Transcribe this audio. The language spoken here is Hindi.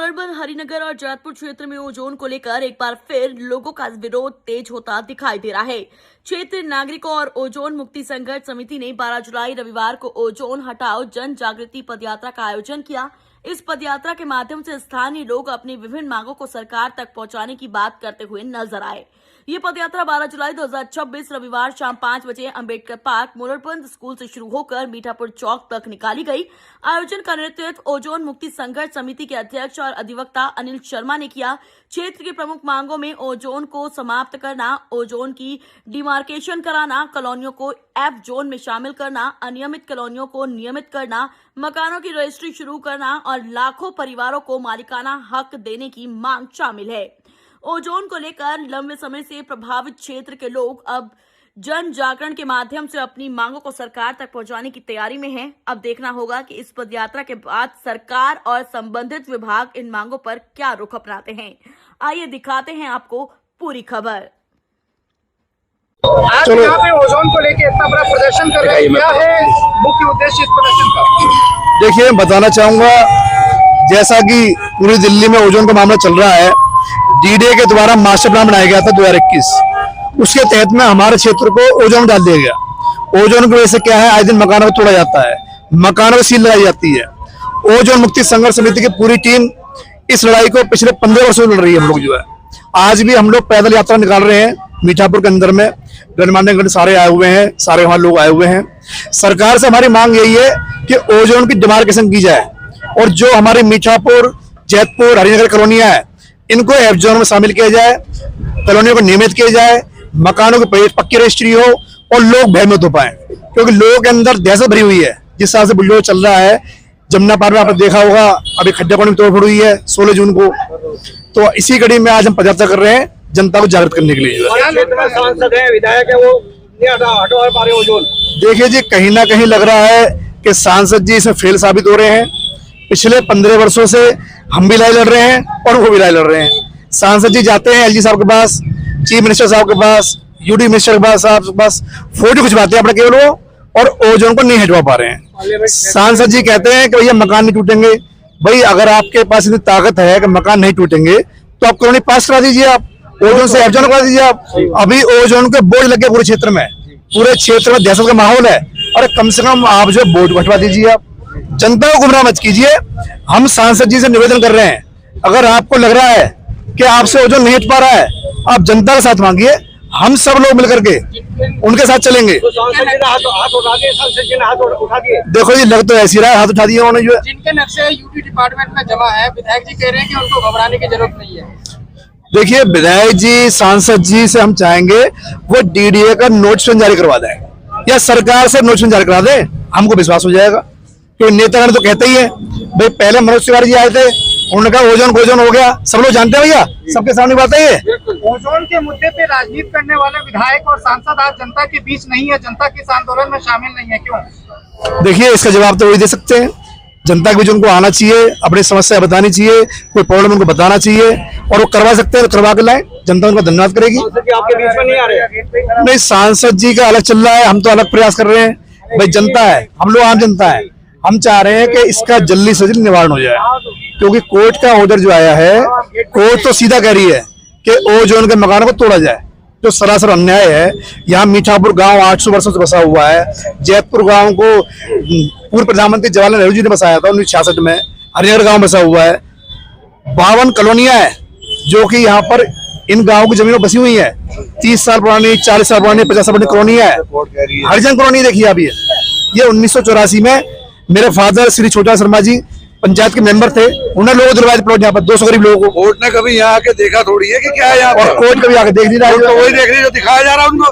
मोरबन, हरिनगर और जैतपुर क्षेत्र में ओजोन को लेकर एक बार फिर लोगों का विरोध तेज होता दिखाई दे रहा है। क्षेत्रीय नागरिकों और ओजोन मुक्ति संघर्ष समिति ने 12 जुलाई रविवार को ओजोन हटाओ जन जागृति पदयात्रा का आयोजन किया। इस पदयात्रा के माध्यम से स्थानीय लोग अपनी विभिन्न मांगों को सरकार तक पहुंचाने की बात करते हुए नजर आए। ये पदयात्रा 12 जुलाई 2026 रविवार शाम 5 बजे अंबेडकर पार्क मोरबन स्कूल से शुरू होकर मीठापुर चौक तक निकाली गई। आयोजन का नेतृत्व ओजोन मुक्ति संघर्ष समिति के अध्यक्ष और अधिवक्ता अनिल शर्मा ने किया। क्षेत्र की प्रमुख मांगों में ओजोन को समाप्त करना, ओजोन की डिमार्केशन कराना, कॉलोनियों को एफ जोन में शामिल करना, अनियमित कॉलोनियों को नियमित करना, मकानों की रजिस्ट्री शुरू करना और लाखों परिवारों को मालिकाना हक देने की मांग शामिल है। ओजोन को लेकर लंबे समय से प्रभावित क्षेत्र के लोग अब जन जागरण के माध्यम से अपनी मांगों को सरकार तक पहुंचाने की तैयारी में हैं। अब देखना होगा कि इस पदयात्रा के बाद सरकार और संबंधित विभाग इन मांगों पर क्या रुख अपनाते हैं। आइए दिखाते हैं आपको पूरी खबर। आज यहाँ पे ओजोन को लेकर इतना बड़ा प्रदर्शन कर रहे हैं, क्या है मुख्य उद्देश्य इस प्रदर्शन का? देखिए, मैं बताना चाहूंगा, जैसा कि पूरी दिल्ली में ओजोन का मामला चल रहा है, डीडीए के द्वारा मास्टर प्लान बनाया गया था 2021। उसके तहत में हमारे क्षेत्र को ओजोन में डाल दिया गया। ओजोन की वजह से क्या है, आज दिन मकानों को तोड़ा जाता है, मकानों को सील लगाई जाती है। ओजोन मुक्ति संघर्ष समिति की पूरी टीम इस लड़ाई को पिछले 15 वर्षों से लड़ रही है। हम लोग जो है, आज भी हम लोग पैदल यात्रा निकाल रहे हैं मीठापुर के अंदर में। गणमान्य सारे आए हुए हैं, सारे वहां लोग आए हुए हैं। सरकार से हमारी मांग यही है कि ओजोन की डिमार्केशन की जाए और जो हमारी मीठापुर, जैतपुर, हरिनगर कॉलोनियां है, इनको एफ जोन में शामिल किया जाए, कॉलोनियों को नियमित किया जाए, मकानों की पक्की रजिस्ट्री हो और लोग भयभीत हो पाए, क्योंकि लोगों के अंदर दहशत भरी हुई है। जिस तरह से बुलडोजर चल रहा है, जमुना पार में आपने देखा होगा, अभी खड्डा पानी में तोड़ फोड़ हुई है 16 जून को। तो इसी कड़ी में आज हम पदयात्रा कर रहे हैं जनता को जागृत करने के लिए। सांसद है, विधायक है, वो हटवा पा रहे ओजोन। देखिए जी, कहीं ना कहीं लग रहा है कि सांसद जी इसमें फेल साबित हो रहे हैं। पिछले 15 वर्षों से हम भी लड़ाई लड़ रहे हैं और वो भी लड़ाई लड़ रहे हैं। सांसद जी जाते हैं एलजी साहब के पास, चीफ मिनिस्टर साहब के पास, यूडी मिनिस्टर के पास फोटो खिंचवाते हैं अपने केवल वो, और ओजोन को नहीं हटवा पा रहे हैं। सांसद जी कहते हैं कि भैया मकान नहीं टूटेंगे। भाई, अगर आपके पास इतनी ताकत है कि मकान नहीं टूटेंगे तो आप कॉलोनी पास करा दीजिए, आप ओजोन से एफ जोन करा दीजिए। आप अभी ओजोन के बोर्ड लगे पूरे क्षेत्र में, पूरे क्षेत्र में दहशत का माहौल है, और कम से कम आप जो बोर्ड हटवा दीजिए। आप जनता को गुमराह मत कीजिए। हम सांसद जी से निवेदन कर रहे हैं, अगर आपको लग रहा है कि आपसे ओजोन नहीं हट पा रहा है, आप जनता का साथ मांगिए। हम सब लोग मिलकर के उनके साथ चलेंगे। तो सांसद जी ने हाथ उठा दिए, सांसद जी ने हाथ उठा दिए। देखो जी, लग तो ऐसी रहा है, हाथ उठा दिए उन्होंने। जो जिनके नक्शे यूटी डिपार्टमेंट में जमा है, विधायक जी कह रहे हैं कि उनको घबराने की जरूरत नहीं है। देखिए, विधायक जी, सांसद जी से हम चाहेंगे वो डीडीए का नोटिफिकेशन जारी करवा दें या सरकार से नोटिफिकेशन जारी करा दे, हमको विश्वास हो जाएगा। क्योंकि नेतागण तो कहते ही है, भाई पहले मनोज तिवारी जी आए थे, उन्होंने कहा ओजोन हो गया, सब लोग जानते हैं भैया, सबके सामने बात है ये। ओजोन के मुद्दे पे राजनीति करने वाले विधायक और सांसद आज जनता के बीच नहीं है, जनता के इस आंदोलन में शामिल नहीं है, क्यों? देखिए, इसका जवाब तो वही दे सकते हैं। जनता के बीच उनको आना चाहिए, अपनी समस्या बतानी चाहिए, कोई प्रॉब्लम उनको बताना चाहिए, और वो करवा सकते हैं तो करवा के लाए, जनता उनका धन्यवाद करेगी। आपके बीच में नहीं आ रहे? नहीं, सांसद जी का अलग चल रहा है, हम तो अलग प्रयास कर रहे हैं। भाई, जनता है, हम लोग आम जनता है, हम चाह रहे हैं कि इसका जल्दी से जल्दी निवारण हो जाए, क्योंकि कोर्ट का ऑर्डर जो आया है, कोर्ट तो सीधा कह रही है कि ओजोन के मकानों को तोड़ा जाए, जो सरासर अन्याय है। यहाँ मीठापुर गांव 800 वर्षों से बसा हुआ है। जैतपुर गांव को पूर्व प्रधानमंत्री जवाहरलाल नेहरू जी ने बसाया था 1966 में। हरिनगर गांव बसा हुआ है। 52 कॉलोनियां है जो कि यहाँ पर इन गांवों की जमीनों बसी हुई है। 30 साल पुरानी, 40 साल पुरानी, 50 साल पुरानी कॉलोनियां है। हरिजन कॉलोनी देखिए अभी ये 1984 में मेरे फादर श्री छोटा शर्मा जी पंचायत के मेंबर थे, उन्होंने लोगों को दिलवाया प्लॉट यहाँ पर 200 गरीब लोगों को। कोर्ट ने कभी यहाँ आके देखा थोड़ी है कि क्या है यहाँ, और कोर्ट कभी आके देख नहीं रहा है, तो वही देख रही है जो दिखाया जा रहा है उनको।